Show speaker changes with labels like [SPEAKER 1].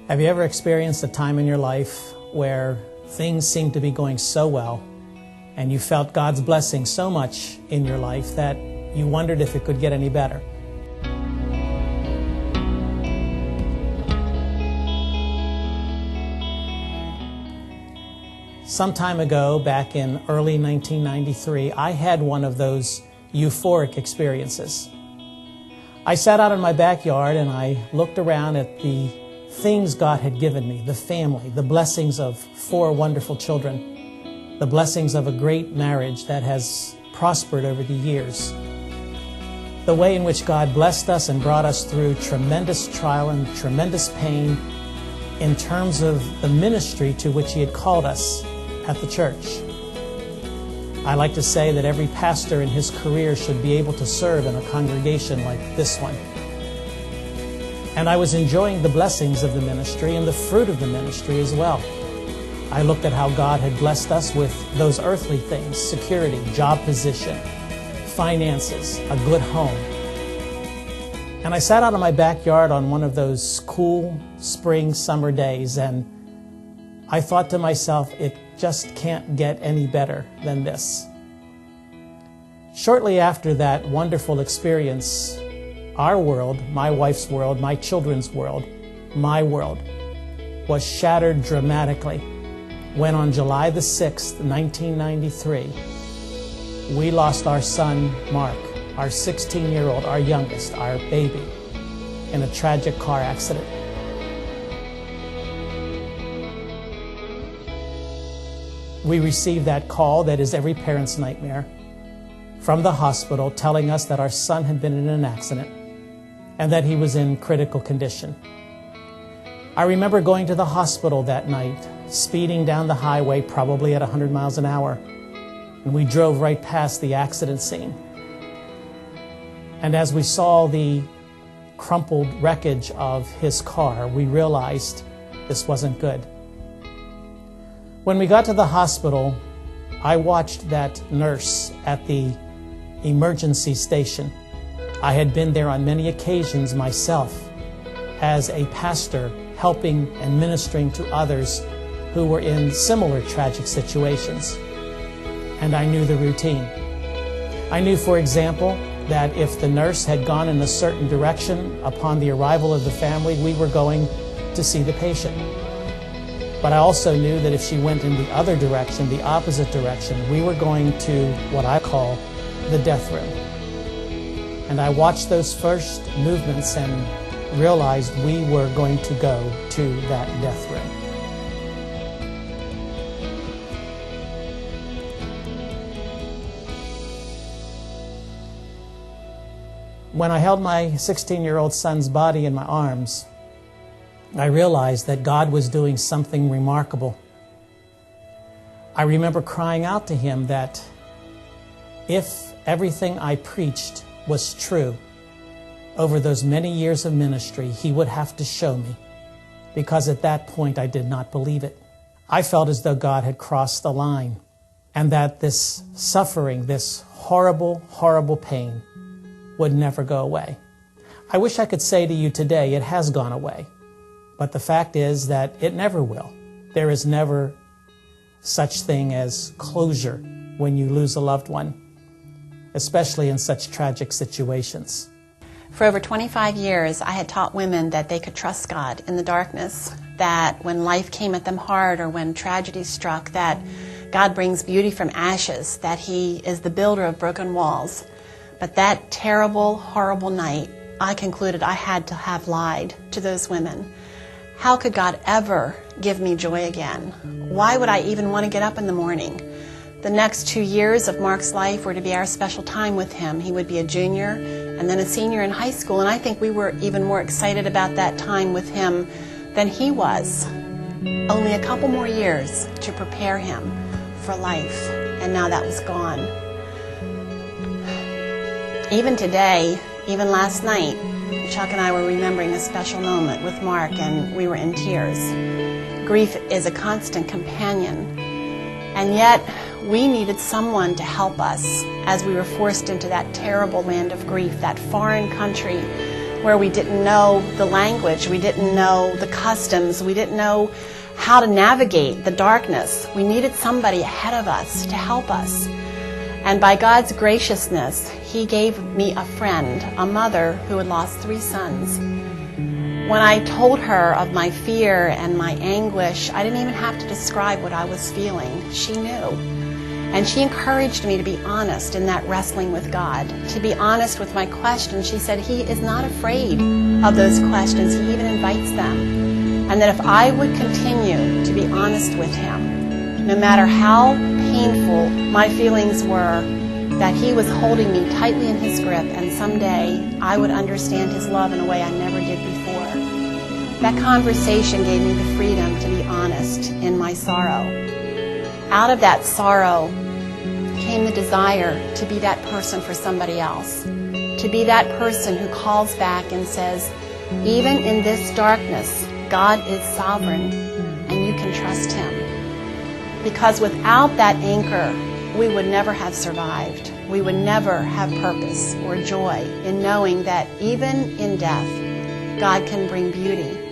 [SPEAKER 1] Have you ever experienced a time in your life where things seemed to be going so well and you felt God's blessing so much in your life that you wondered if it could get any better? Some time ago, back in early 1993, I had one of those euphoric experiences. I sat out in my backyard and I looked around at the things God had given me, the family, the blessings of 4 wonderful children, the blessings of a great marriage that has prospered over the years, the way in which God blessed us and brought us through tremendous trial and tremendous pain in terms of the ministry to which He had called us at the church. I like to say that every pastor in his career should be able to serve in a congregation like this one. And I was enjoying the blessings of the ministry and the fruit of the ministry as well. I looked at how God had blessed us with those earthly things: security, job position, finances, a good home. And I sat out in my backyard on one of those cool spring summer days, and I thought to myself, it just can't get any better than this. Shortly after that wonderful experience, our world, my wife's world, my children's world, my world, was shattered dramatically when on July the 6th, 1993, we lost our son, Mark, our 16-year-old, our youngest, our baby, in a tragic car accident. We received that call that is every parent's nightmare from the hospital telling us that our son had been in an accident and that he was in critical condition. I remember going to the hospital that night, speeding down the highway probably at 100 miles an hour, and we drove right past the accident scene. And as we saw the crumpled wreckage of his car, we realized this wasn't good. When we got to the hospital, I watched that nurse at the emergency station. I had been there on many occasions myself as a pastor, helping and ministering to others who were in similar tragic situations. And I knew the routine. I knew, for example, that if the nurse had gone in a certain direction upon the arrival of the family, we were going to see the patient. But I also knew that if she went in the other direction, the opposite direction, we were going to what I call the death room. And I watched those first movements and realized we were going to go to that death room. When I held my 16-year-old son's body in my arms, I realized that God was doing something remarkable. I remember crying out to Him that if everything I preached was true over those many years of ministry, He would have to show me, because at that point I did not believe it. I felt as though God had crossed the line and that this suffering, this horrible, horrible pain would never go away. I wish I could say to you today it has gone away. But the fact is that it never will. There is never such thing as closure when you lose a loved one, especially in such tragic situations.
[SPEAKER 2] For over 25 years, I had taught women that they could trust God in the darkness, that when life came at them hard or when tragedy struck, that God brings beauty from ashes, that He is the builder of broken walls. But that terrible, horrible night, I concluded I had to have lied to those women. How could God ever give me joy again? Why would I even want to get up in the morning? The next 2 years of Mark's life were to be our special time with him. He would be a junior and then a senior in high school, and I think we were even more excited about that time with him than he was. Only a couple more years to prepare him for life, and now that was gone. Even today, even last night, Chuck and I were remembering a special moment with Mark, and we were in tears. Grief is a constant companion, and yet we needed someone to help us as we were forced into that terrible land of grief, that foreign country where we didn't know the language, we didn't know the customs, we didn't know how to navigate the darkness. We needed somebody ahead of us to help us. And by God's graciousness, He gave me a friend, a mother who had lost 3 sons. When I told her of my fear and my anguish, I didn't even have to describe what I was feeling. She knew. And she encouraged me to be honest in that wrestling with God, to be honest with my questions. She said He is not afraid of those questions. He even invites them. And that if I would continue to be honest with Him, no matter how painful my feelings were, that He was holding me tightly in His grip, and someday I would understand His love in a way I never did before. That conversation gave me the freedom to be honest in my sorrow. Out of that sorrow came the desire to be that person for somebody else, to be that person who calls back and says, even in this darkness, God is sovereign and you can trust Him. Because without that anchor, we would never have survived. We would never have purpose or joy in knowing that even in death, God can bring beauty.